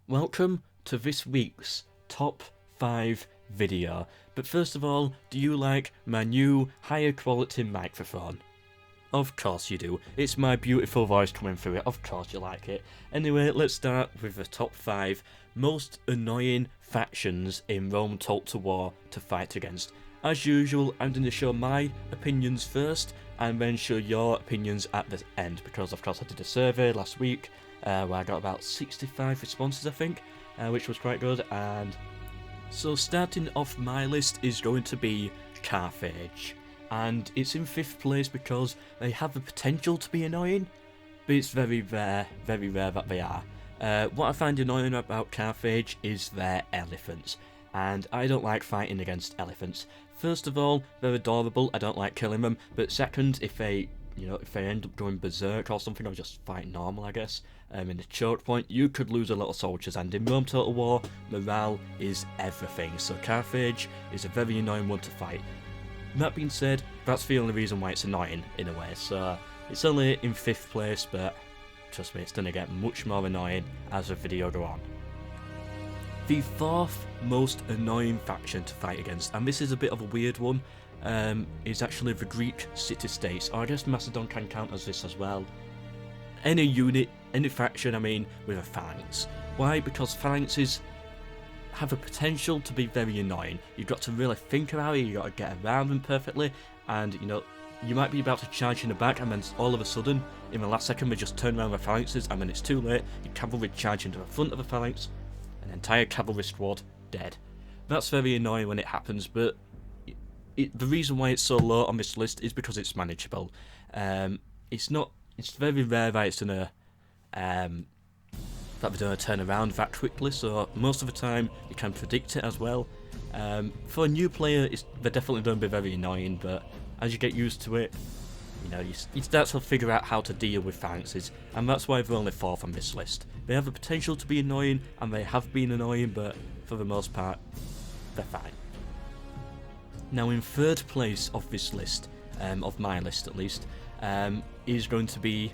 Welcome to this week's top 5 video. But first of all, do you like my new higher quality microphone? Of course you do. It's my beautiful voice coming through it. Of course you like it. Anyway, let's start with the top 5 most annoying factions in Rome Total War to fight against. As usual, I'm going to show my opinions first and then show your opinions at the end, because of course I did a survey last week where I got about 65 responses, I think, which was quite good. And so starting off my list is going to be Carthage, and it's in 5th place because they have the potential to be annoying, but it's very rare that they are. What I find annoying about Carthage is their elephants, and I don't like fighting against elephants. First of all, they're adorable, I don't like killing them, but second, if they end up going berserk or something, or just fight normal, I guess, in the choke point, you could lose a lot of soldiers, and in Rome Total War, morale is everything, so Carthage is a very annoying one to fight. That being said, that's the only reason why it's annoying, in a way, so it's only in 5th place, but trust me, it's going to get much more annoying as the video goes on. The 4th most annoying faction to fight against, and this is a bit of a weird one, is actually the Greek city-states, or I guess Macedon can count as this as well. Any unit, any faction, I mean, with a phalanx. Why? Because phalanxes have a potential to be very annoying. You've got to really think about it, you've got to get around them perfectly, and you might be about to charge in the back, and then all of a sudden, in the last second, they just turn around the phalanxes, and then it's too late, your cavalry charge into the front of the phalanx, an entire cavalry squad dead. That's very annoying when it happens, but the reason why it's so low on this list is because it's manageable. It's very rare that it's gonna that they're gonna turn around that quickly, so most of the time you can predict it as well. For a new player, they're definitely going to be very annoying, but as you get used to it, you start to figure out how to deal with phalanxes, and that's why they're only 4th on this list. They have the potential to be annoying, and they have been annoying, but for the most part, they're fine. Now in 3rd place of this list, of my list at least, is going to be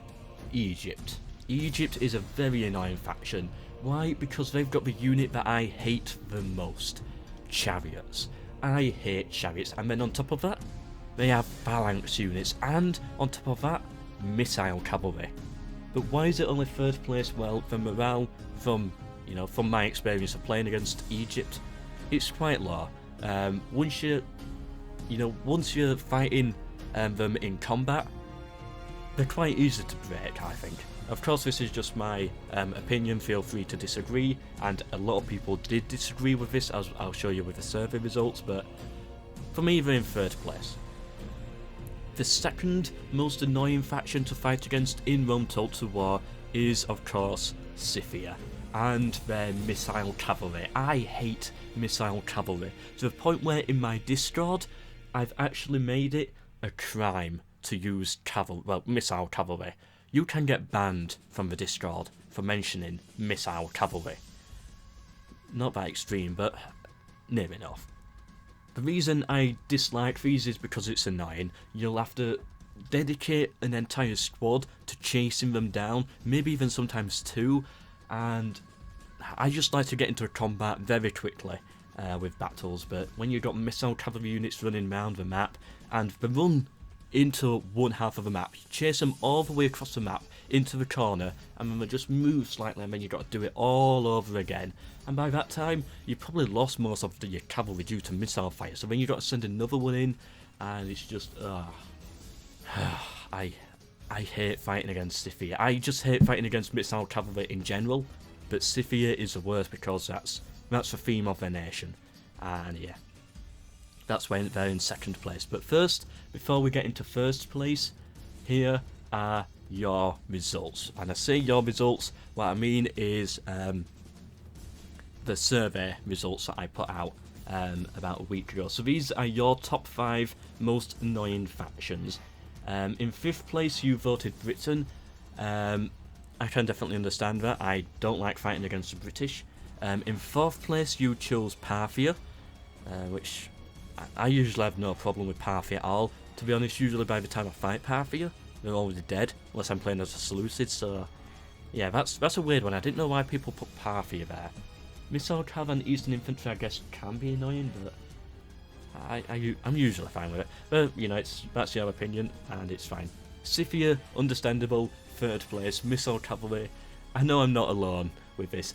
Egypt. Egypt is a very annoying faction. Why? Because they've got the unit that I hate the most, Chariots. I hate Chariots, and then on top of that, they have phalanx units, and on top of that, missile cavalry. But why is it only 3rd place? Well, the morale from my experience of playing against Egypt, it's quite low. Once you're fighting them in combat, they're quite easy to break, I think. Of course, this is just my opinion, feel free to disagree, and a lot of people did disagree with this, as I'll show you with the survey results, but for me, they're in 3rd place. The 2nd most annoying faction to fight against in Rome Total War is, of course, Sofia and their missile cavalry. I hate missile cavalry, to the point where in my Discord, I've actually made it a crime to use missile cavalry. You can get banned from the Discord for mentioning missile cavalry. Not that extreme, but near enough. The reason I dislike these is because it's annoying. You'll have to dedicate an entire squad to chasing them down, maybe even sometimes 2, and I just like to get into a combat very quickly with battles, but when you've got missile cavalry units running around the map, and they run into one half of the map, you chase them all the way across the map into the corner, and then they just move slightly, and then you've got to do it all over again, and by that time you've probably lost most of your cavalry due to missile fire, so then you've got to send another one in, and it's just I hate fighting against Sofia. I just hate fighting against missile cavalry in general, but Sofia is the worst because that's the theme of their nation, and yeah, that's when they're in 2nd place. But first, before we get into 1st place, here are your results. And I say your results, what I mean is the survey results that I put out about a week ago. So these are your top 5 most annoying factions. In 5th place, you voted Britain. I can definitely understand that. I don't like fighting against the British. In 4th place, you chose Parthia, which I usually have no problem with Parthia at all. To be honest, usually by the time I fight Parthia, they're already dead, unless I'm playing as a Seleucid, so Yeah, that's a weird one. I didn't know why people put Parthia there. Missile Cav and Eastern Infantry, I guess, can be annoying, but I'm usually fine with it. But, you know, that's your opinion, and it's fine. Sofia, understandable, 3rd place. Missile Cavalry, I know I'm not alone with this.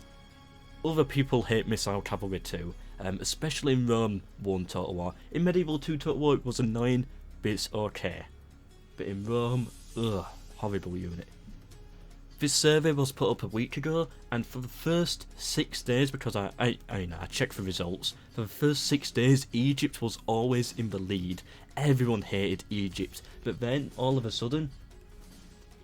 Other people hate Missile Cavalry too, especially in Rome 1 Total War. In Medieval 2 Total War it was annoying, but it's okay. But in Rome, ugh, horrible unit. This survey was put up a week ago, and for the first 6 days, because I checked the results, for the first 6 days Egypt was always in the lead. Everyone hated Egypt, but then all of a sudden,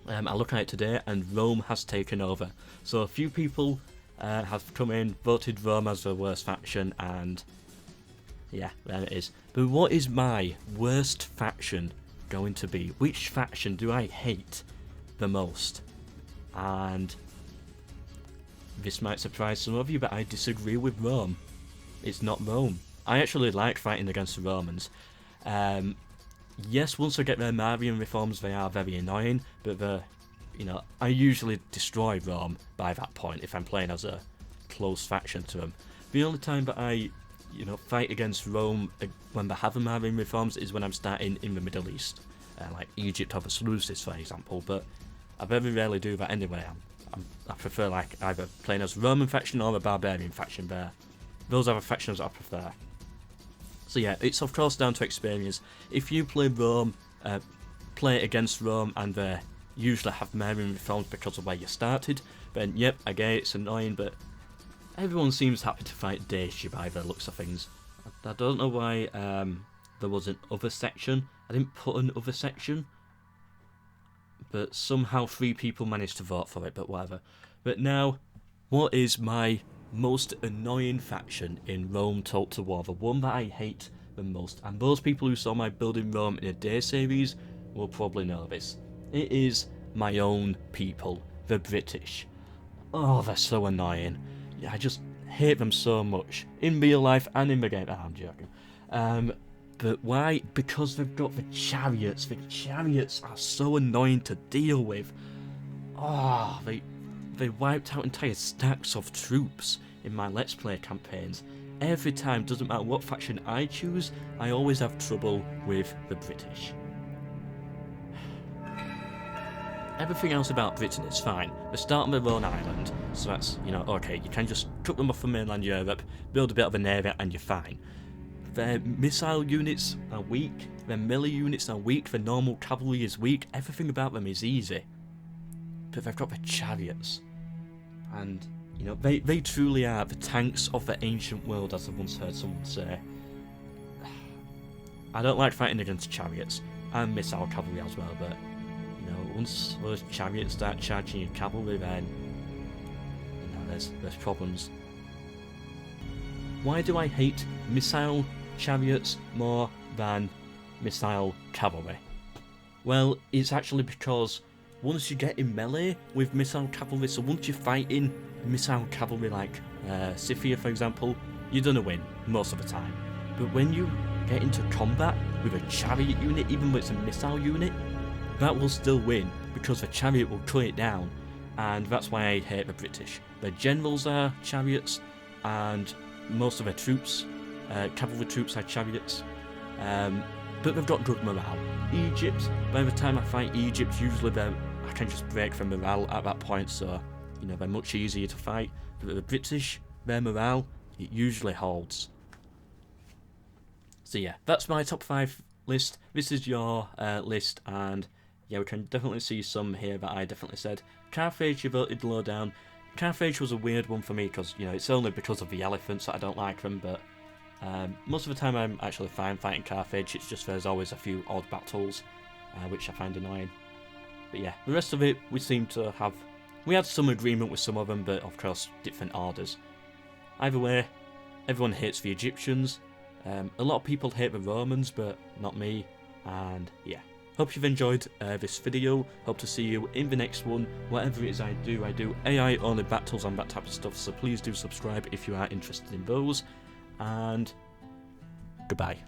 I look at it today and Rome has taken over. So a few people have come in, voted Rome as the worst faction, and yeah, there it is. But what is my worst faction going to be? Which faction do I hate the most? And this might surprise some of you, but I disagree with Rome. It's not Rome. I actually like fighting against the Romans. Yes, once I get their Marian reforms, they are very annoying, but I usually destroy Rome by that point if I'm playing as a close faction to them. The only time that I, fight against Rome when they have Marian reforms is when I'm starting in the Middle East, like Egypt or the Seleucids, for example. But I very rarely do that anyway. I prefer like either playing as a Roman faction or a barbarian faction there. Those are the factions I prefer. So yeah, it's of course down to experience. If you play Rome, play against Rome and they usually have Marian reforms because of where you started, then yep, I get it, it's annoying, but everyone seems happy to fight Dacia by the looks of things. I don't know why there was an other section. I didn't put an other section, but somehow 3 people managed to vote for it, but whatever. But now, what is my most annoying faction in Rome Total War? The one that I hate the most, and those people who saw my Building Rome in a Day series will probably know this. It is my own people, the British. Oh, they're so annoying. Yeah, I just hate them so much, in real life and in the game. Oh, I'm joking. But why? Because they've got the Chariots. The Chariots are so annoying to deal with. Oh, they wiped out entire stacks of troops in my Let's Play campaigns. Every time, doesn't matter what faction I choose, I always have trouble with the British. Everything else about Britain is fine. They start on their own island, so that's, okay, you can just cut them off from mainland Europe, build a bit of an area, and you're fine. Their missile units are weak, their melee units are weak, their normal cavalry is weak, everything about them is easy. But they've got the Chariots. And, they truly are the tanks of the ancient world, as I once heard someone say. I don't like fighting against Chariots, and missile cavalry as well, but, once those Chariots start charging your cavalry, then, there's problems. Why do I hate missile Chariots more than missile cavalry? Well, it's actually because once you get in melee with missile cavalry, so once you're fighting missile cavalry like Sofia for example, you're gonna win most of the time. But when you get into combat with a chariot unit, even though it's a missile unit, that will still win because the chariot will cut it down, and that's why I hate the British. Their generals are chariots, and most of their troops, cavalry troops, are chariots, but they've got good morale. Egypt, by the time I fight Egypt, usually I can just break their morale at that point, so they're much easier to fight. But the British, their morale, it usually holds. So yeah, that's my top 5 list. This is your list, and yeah, we can definitely see some here that I definitely said. Carthage, you voted low down. Carthage was a weird one for me because, it's only because of the elephants that I don't like them, but most of the time I'm actually fine fighting Carthage. It's just there's always a few odd battles, which I find annoying. But yeah, the rest of it, we had some agreement with some of them, but of course, different orders. Either way, everyone hates the Egyptians. A lot of people hate the Romans, but not me, and yeah. Hope you've enjoyed this video. Hope to see you in the next one. Whatever it is I do AI only battles and that type of stuff, so please do subscribe if you are interested in those. And goodbye.